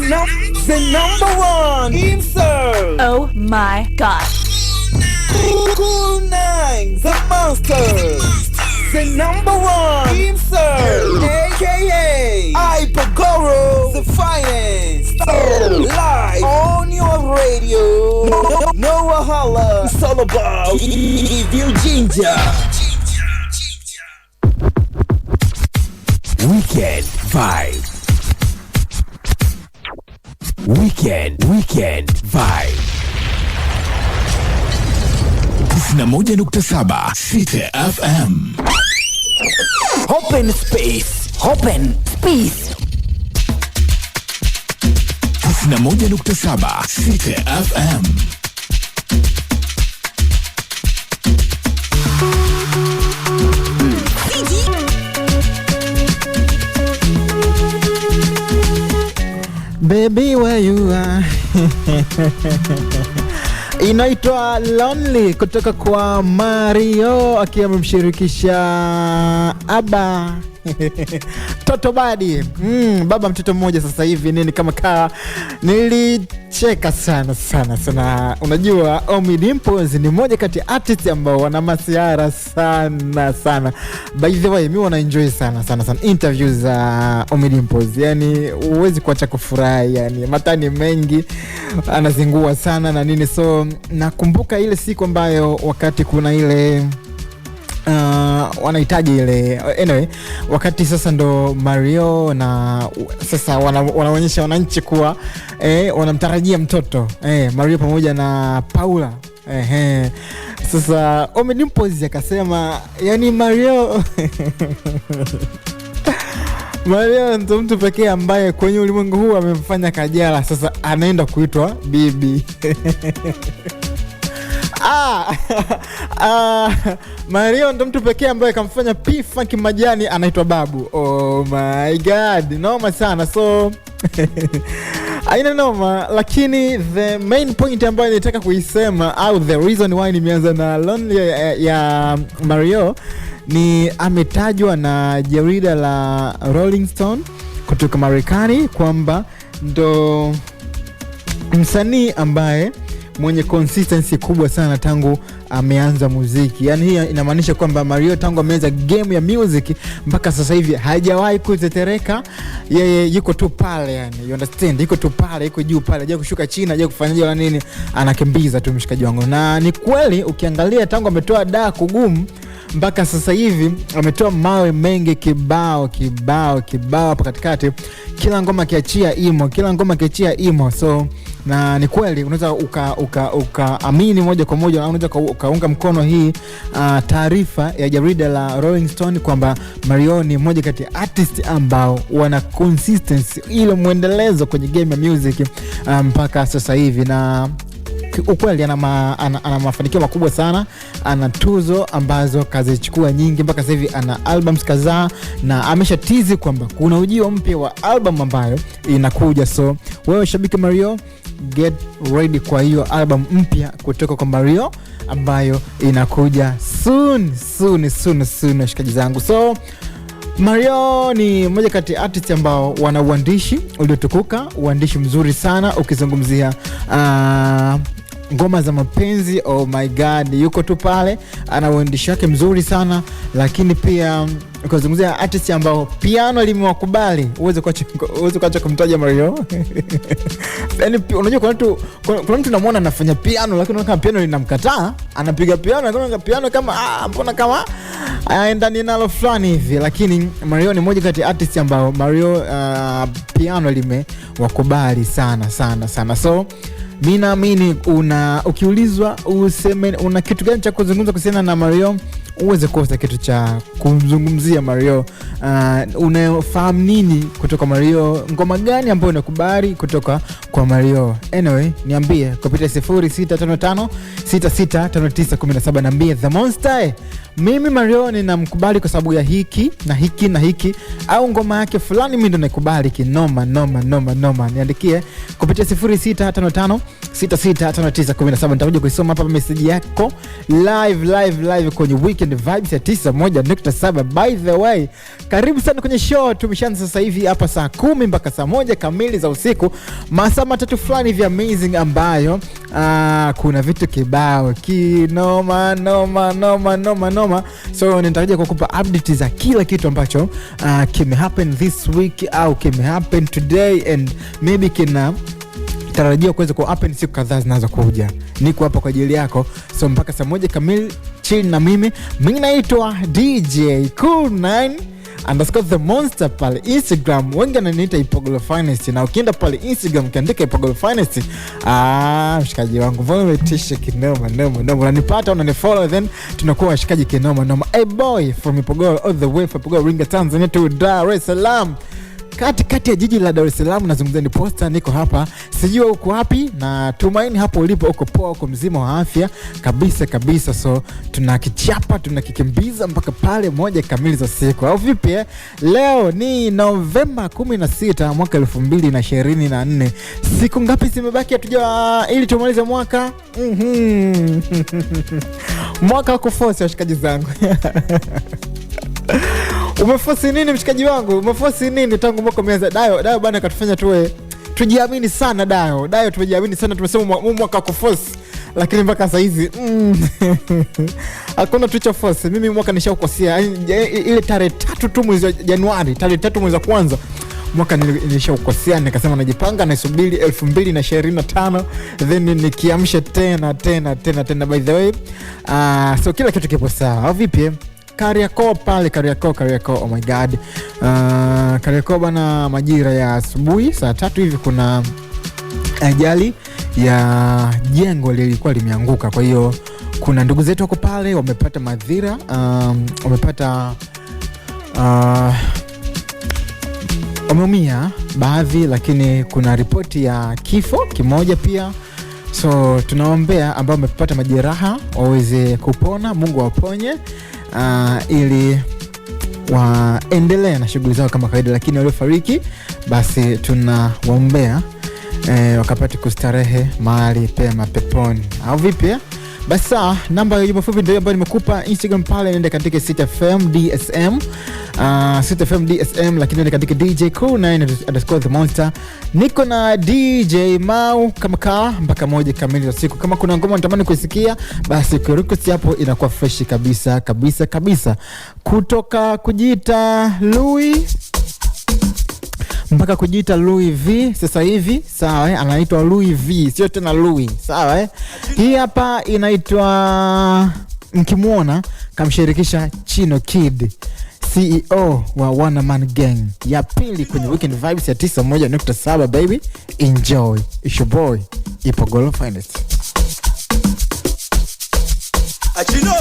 the number one himself. Oh my god. Cool Nine, the monster. The number one himself, aka Ipagoro, the finest. Live on your radio. No wahala. It's all about give you ginger. Weekend vibe. Weekend vibe. 91.7 City FM. Open space. 91.7 City FM. Baby where you are. Inaitwa Lonely kutoka kwa Mario akiwa amemshirikisha Aba Toto Badi. Baba mtoto mmoja sasa hivi nini kama kaa. Nilicheka sana. Unajua Ommy Dimpoz ni mmoja kati artists ambao wana masiara sana. By the way, mimi wana enjoy sana interviews za Ommy Dimpoz. Yani huwezi kuacha kufurahi, yani matani mengi, anazingua sana na nini. So nakumbuka ile siku ambayo wakati kuna ile wanahitaji ile anyway, wakati sasa ndo Mario na sasa wanaonyesha wananchi kuwa wanamtarajia mtoto Mario pamoja na Paula. Sasa Ommy Dimpoz akasema yani Mario ndo mtu pekee ambaye kwenye ulimwengu huu amemfanya Kajala, sasa anaenda kuitwa bibi. Mario ndo mtu pekee ambaye kamfanya P Funk Majani anaitwa babu. Oh my god, noma sana. So aina noma, lakini the main point ambayo nilitaka kuisema au the reason why nimeanza na Lonely ya Mario ni ametajwa na jarida la Rolling Stone kutoka Marekani kwamba ndo msanii ambaye mwenye consistency kubwa sana tangu ameanza muziki. Yani hii inamaanisha kwamba Mario tangu ameanza game ya music mpaka sasa hivi hajawahi kutetereka. Yeye yuko tu pale, yani you understand, yuko tu pale, yuko juu pale, haja kushuka chini, haja kufanyaje wala nini, anakimbiza tu mshikaji wangu. Na ni kweli ukiangalia tangu ametoa daa kugumu mpaka sasa hivi ametoa mawe mengi kibao hapa katikati. Kila ngoma kiachia imo. So na ni kweli unaweza ukaamini moja kwa moja, au unaweza ukaunga mkono hii taarifa ya jarida la Rolling Stone kwamba Mario ni mmoja kati ya artists ambao wana consistency, ile muendelezo kwenye game ya music mpaka sasa hivi. Na ukweli ana mafanikio makubwa sana, ana tuzo ambazo kazichukua nyingi mpaka sasa hivi, ana albums kadhaa na amesha tease kwamba kuna ujio mpya wa album ambayo inakuja. So wewe shabiki Mario, get ready kwa hiyo album mpya kutoka kwa Mario ambayo inakuja soon shikaji zangu. So Mario ni mmoja kati ya artists ambao wana uandishi uliotukuka, uandishi mzuri sana. Ukizungumzia ngoma za mapenzi, oh my god, yuko tu pale, ana uandishi wake mzuri sana. Lakini pia ukizungumzia artists ambao piano limewakubali, uweze kuacha kumtaja Mario. Yani unajua kuna mtu unamuona anafanya piano lakini unaona kama piano linamkataa, anapiga piano lakini piano kama mbona kama aendani nalo fulani hivi. Lakini Mario ni mmoja kati ya artists ambao Mario piano limewakubali sana. So mimi naamini ukiulizwa useme una kitu gani cha kuzungumza kuhusiana na Mario, uweze kosa kitu cha kumzungumzia Mario. Unafahamu nini kutoka Mario? Ngoma gani ambayo unakubali kutoka kwa Mario. Anyway, niambie kupitia 0655665917, niambie The Monster, mimi Mario ninamkubali kwa sababu ya hiki na hiki na hiki, au ngoma yake fulani mimi ndo nakubali kinoma noma noma noma. Niandikie kupitia 0655665917. Nitakuja kuisoma hapa message yako live kwenye Weekend Vibes ya 91.7. By the way, karibu sana kwenye show. Tumeshaanza sasa hivi hapa saa 10 mpaka saa 1 kamili za usiku, masaa matatu fulani vya amazing ambayo kuna vitu kibao kinoma noma noma noma noma. So nitakuja kukupa update za kila kitu ambacho kime happen this week au kime happen today and maybe kina tarajia kuweza ku happen siku kadhaa zinazo kuja. Niko hapa kwa ajili yako, so mpaka saa 1 kamili chill na mimi. Mimi naitwa DJ Cool 9 _ The Monster pale Instagram. Wengi wananiita Ipogolo Finest, na ukienda pale Instagram kiandika Ipogolo Finest, mshikaji wangu vometisha kinoma noma noma, unanipata, unanifollow, then tunakuwa washikaji kinoma noma. Hey boy from Ipogolo all the way from Ipogolo Ringa Tanzania to Dar es Salaam, kati ya jiji la Dar es Salaam. Nazungumzia ni Posta, niko hapa. Sijui uko wapi, na tumaini hapo ulipo uko poa, uko mzima wa afya kabisa. So tunakichapa, tunakikimbiza mpaka pale 1 kamili za siku, au vipi? Leo ni Novemba 16 mwaka 2024. Siku ngapi zimebaki ili tumalize mwaka? Mwaka wa kuforce washikaji zangu. Umefosi nini mshikaji wangu? Umefosi nini tangu mwaka umeanza? Dayo bana katufanya tujiamini sana. Dayo tumejiamini sana, tumesema mwaka kuforce, lakini mpaka sasa hizi hakuna tucho force. Mimi mwaka nishaukosea ile tarehe 3 tu mwezi wa Januari, tarehe 3 mwezi wa kwanza mwaka nishaukosea, nikasema najipanga naisubiri 2025 then nikiamsha tena. By the way, so kila kitu kipo sawa, au vipi? Kariakoo pale, Kariakoo, oh my god. Kariakoo bana, majira ya asubuhi saa 3 hivi kuna ajali ya jengo lilikuwa limeanguka. Kwa hiyo kuna ndugu zetu wako pale wamepata madhira, wameumia baadhi, lakini kuna ripoti ya kifo kimoja pia. So tunaombea ambao wamepata majeraha waweze kupona, Mungu waponye, ili waendelee na shughuli zao kama kawaida, lakini waliofariki basi tunawaombea wakapate kustarehe mahali pema peponi, au vipi? Basi namba ya ujumbe fupi ndio ambayo nimekupa. Instagram pale nenda katika @CTFM DSM, @CTFM DSM, lakini nenda katika DJ Cool 9 The Monster. Niko na DJ Mau kama mpaka 1 kamili za siku. Kama kuna ngoma natamani kuisikia, basi request hapo inakuwa fresh kabisa. Kutoka kujiita Louis mpaka kujiita Louis V sasa hivi, sawa anaitwa Louis V, sio tena Louis, sawa Hii hapa inaitwa mkimuona kamshirikisha Chino Kid, CEO wa One Man Gang, ya pili kwenye Weekend Vibes ya 91.7. baby, enjoy. It's your boy Ipogolo Finest. Achino